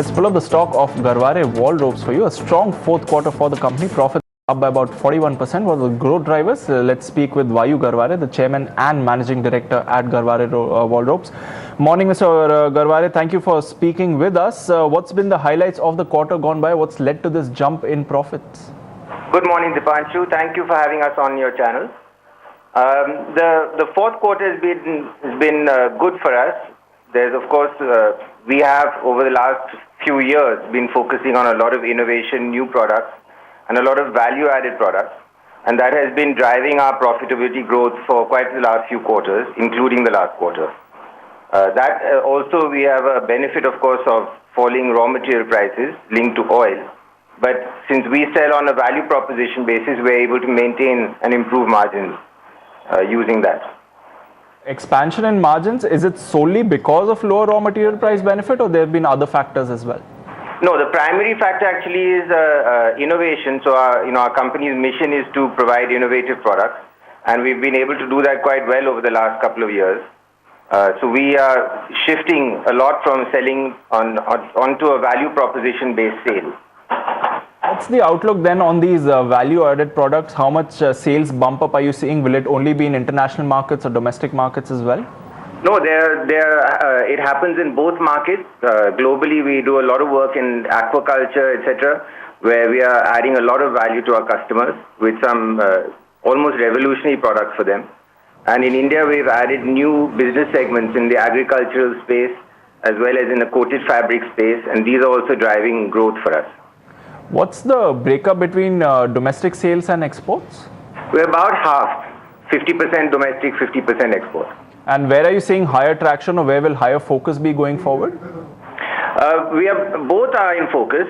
Let's pull up the stock of Garware-Wall Ropes for you. A strong fourth quarter for the company. Profits up by about 41%. What are the growth drivers? Let's speak with Vayu Garware, the chairman and managing director at Garware-Wall Ropes. Morning, Mr. Garware. Thank you for speaking with us. What's been the highlights of the quarter gone by? What's led to this jump in profits? Good morning, Dipanshu. Thank you for having us on your channel. The fourth quarter has been good for us. There's, of course, we have over the last few years been focusing on a lot of innovation, new products, and a lot of value-added products, and that has been driving our profitability growth for quite the last few quarters, including the last quarter. Also we have a benefit, of course, of falling raw material prices linked to oil. But since we sell on a value proposition basis, we're able to maintain and improve margins using that. Expansion in margins, is it solely because of lower raw material price benefit, or there have been other factors as well? No, the primary factor actually is innovation. So our company's mission is to provide innovative products, and we've been able to do that quite well over the last couple of years. So we are shifting a lot from selling onto a value proposition-based sale. What's the outlook then on these value-added products? How much sales bump up are you seeing? Will it only be in international markets or domestic markets as well? No, it happens in both markets. Globally, we do a lot of work in aquaculture, etc., where we are adding a lot of value to our customers with some almost revolutionary products for them. And in India, we've added new business segments in the agricultural space as well as in the coated fabric space, and these are also driving growth for us. What's the breakup between domestic sales and exports? We're about half, 50% domestic, 50% export. And where are you seeing higher traction, or where will higher focus be going forward? Both are in focus.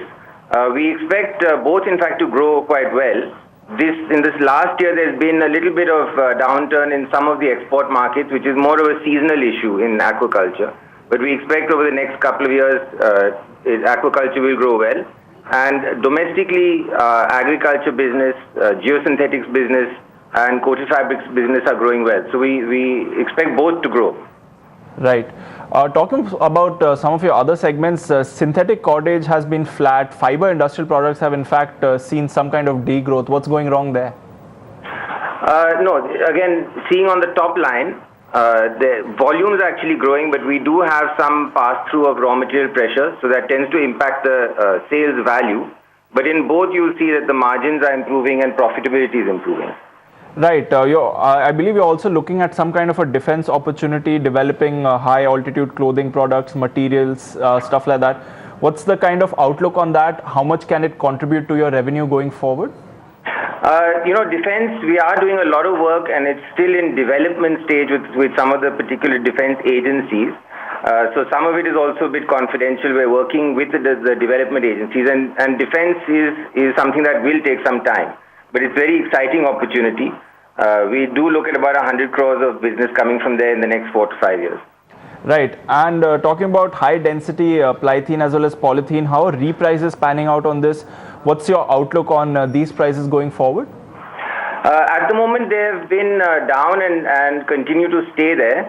We expect both, in fact, to grow quite well. In this last year, there's been a little bit of downturn in some of the export markets, which is more of a seasonal issue in aquaculture. But we expect over the next couple of years, aquaculture will grow well. And domestically, agriculture business, geosynthetics business, and coated fabrics business are growing well. So we expect both to grow. Right. Talking about some of your other segments, synthetic cordage has been flat. Fiber industrial products have in fact seen some kind of degrowth. What's going wrong there? No, again, seeing on the top line, the volumes are actually growing, but we do have some pass-through of raw material pressure, so that tends to impact the sales value. But in both, you'll see that the margins are improving and profitability is improving. Right. I believe you're also looking at some kind of a defense opportunity, developing high-altitude clothing products, materials, stuff like that. What's the kind of outlook on that? How much can it contribute to your revenue going forward? Defense, we are doing a lot of work, and it's still in development stage with some of the particular defense agencies. So some of it is also a bit confidential. We're working with the development agencies, and defense is something that will take some time. But it's a very exciting opportunity. We do look at about 100 crores of business coming from there in the next 4 to 5 years. Right. And talking about high density polythene as well as polythene, how are reprices panning out on this? What's your outlook on these prices going forward? At the moment, they've been down and continue to stay there.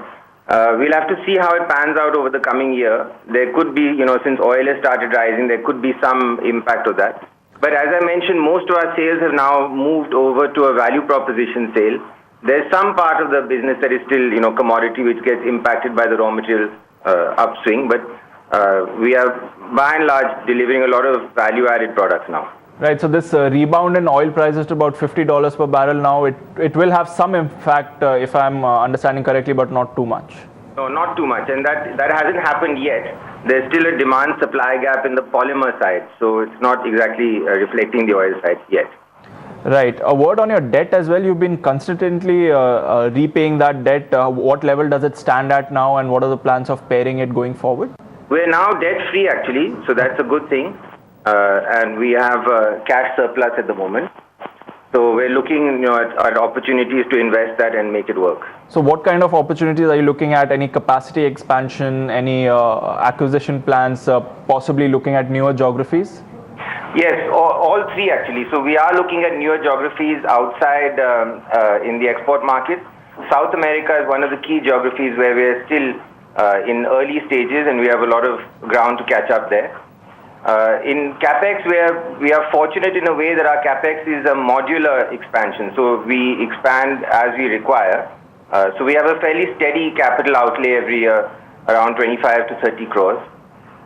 We'll have to see how it pans out over the coming year. There could be, since oil has started rising, there could be some impact of that. But as I mentioned, most of our sales have now moved over to a value proposition sale. There's some part of the business that is still, commodity, which gets impacted by the raw material upswing. But we are, by and large, delivering a lot of value-added products now. Right. So this rebound in oil prices to about $50 per barrel now, it will have some impact, if I'm understanding correctly, but not too much. No, not too much, and that hasn't happened yet. There's still a demand-supply gap in the polymer side, so it's not exactly reflecting the oil side yet. Right. A word on your debt as well. You've been consistently repaying that debt. What level does it stand at now, and what are the plans of pairing it going forward? We're now debt-free, actually, so that's a good thing. And we have cash surplus at the moment. So we're looking at opportunities to invest that and make it work. So what kind of opportunities are you looking at? Any capacity expansion, any acquisition plans, possibly looking at newer geographies? Yes, all three actually. So we are looking at newer geographies outside in the export market. South America is one of the key geographies where we are still in early stages, and we have a lot of ground to catch up there. In capex, we are fortunate in a way that our capex is a modular expansion, so we expand as we require. So we have a fairly steady capital outlay every year, around 25 to 30 crores.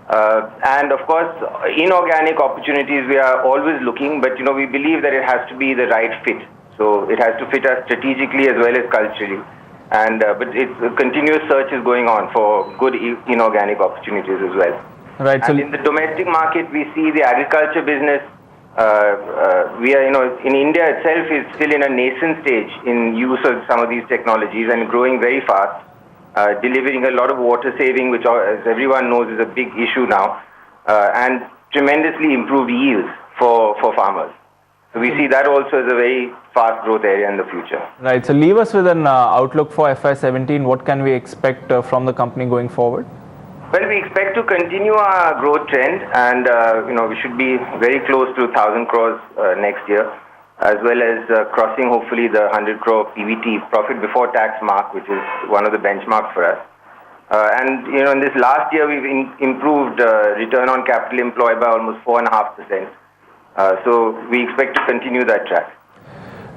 And of course, inorganic opportunities we are always looking, but we believe that it has to be the right fit. So it has to fit us strategically as well as culturally. And but it's a continuous search is going on for good inorganic opportunities as well. Right. And in the domestic market, we see the agriculture business. We are, in India itself is still in a nascent stage in use of some of these technologies and growing very fast, delivering a lot of water saving, which, as everyone knows, is a big issue now, and tremendously improved yields for farmers. So we see that also as a very fast growth area in the future. Right. So leave us with an outlook for FY17. What can we expect from the company going forward? Well, we expect to continue our growth trend, and we should be very close to 1,000 crores next year, as well as crossing hopefully the 100 crore PBT, profit before tax mark, which is one of the benchmarks for us. And in this last year, we've improved return on capital employed by almost 4.5%. So we expect to continue that track.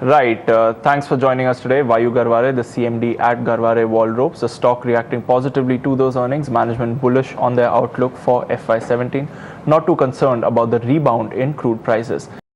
Right. Thanks for joining us today. Vayu Garware, the CMD at Garware-Wall Ropes. The stock reacting positively to those earnings. Management bullish on their outlook for FY17. Not too concerned about the rebound in crude prices.